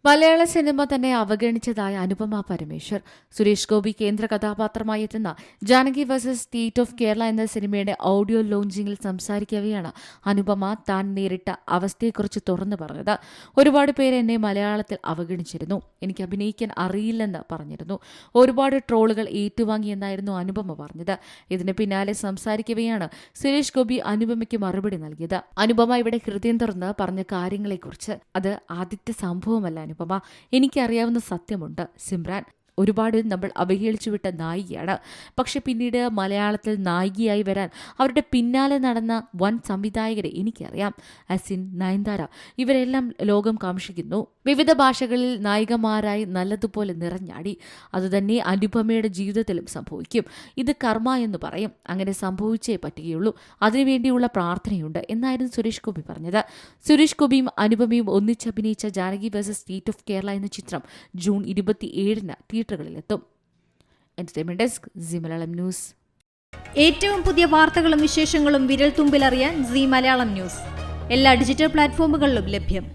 മലയാള cinema തന്നെ അവഗണിച്ചതായ അനുപമ പരമേശ്വർ. സുരേഷ് ഗോപി കേന്ദ്ര കഥാപാത്രമായി എത്തുന്ന Janaki versus state of Kerala എന്ന സിനിമയുടെ ഓഡിയോ ലോഞ്ചിങ്ങിൽ സംസാരിക്കവെയാണ് അനുപമ താൻ നേരിട്ട അവസ്ഥയെക്കുറിച്ച് തുറന്നു പറഞ്ഞത്. ഒരുപാട് പേര് എന്നെ മലയാളത്തിൽ അവഗണിച്ചിരുന്നു, എനിക്ക് അഭിനയിക്കാൻ അറിയില്ലെന്ന് പറഞ്ഞിരുന്നു, ഒരുപാട് ട്രോളുകൾ ഏറ്റുവാങ്ങിയെന്നായിരുന്നു അനുപമ പറഞ്ഞത്. ഇതിന് പിന്നാലെ സംസാരിക്കവെയാണ് സുരേഷ് ഗോപി അനുപമയ്ക്ക് മറുപടി നൽകിയത്. അനുപമ ഇവിടെ ഹൃദയം തുറന്ന് പറഞ്ഞ കാര്യങ്ങളെക്കുറിച്ച്. അത് ആദ്യത്തെ സംഭവമല്ല അനുപമ, എനിക്കറിയാവുന്ന സത്യമുണ്ട്. സിമ്രാൻ ഒരുപാട് നമ്മൾ അവഹേളിച്ചുവിട്ട നായികയാണ്. പക്ഷെ പിന്നീട് മലയാളത്തിൽ നായികയായി വരാൻ അവരുടെ പിന്നാലെ നടന്ന വൻ സംവിധായകരെ എനിക്കറിയാം. അസിൻ, നയൻതാര, ഇവരെല്ലാം ലോകം കാംക്ഷിക്കുന്നു. വിവിധ ഭാഷകളിൽ നായികമാരായി നല്ലതുപോലെ നിറഞ്ഞാടി. അതുതന്നെ അനുപമയുടെ ജീവിതത്തിലും സംഭവിക്കും. ഇത് കർമ്മ എന്ന് പറയും. അങ്ങനെ സംഭവിച്ചേ പറ്റുകയുള്ളൂ. അതിനുവേണ്ടിയുള്ള പ്രാർത്ഥനയുണ്ട് എന്നായിരുന്നു സുരേഷ് ഗോപി പറഞ്ഞത്. സുരേഷ് ഗോപിയും അനുപമയും ഒന്നിച്ചഭിനയിച്ച Janaki versus state of Kerala എന്ന ചിത്രം ജൂൺ 27-ന് തിയേറ്ററുകളിലെത്തും. Entertainment desk, C Malayalam news. ഏറ്റവും പുതിയ വാർത്തകളും വിശേഷങ്ങളും വിരൽ തുമ്പിലറിയാൻ സി മലയാളം ന്യൂസ് എല്ലാ ഡിജിറ്റൽ പ്ലാറ്റ്ഫോമുകളിലും ലഭ്യം.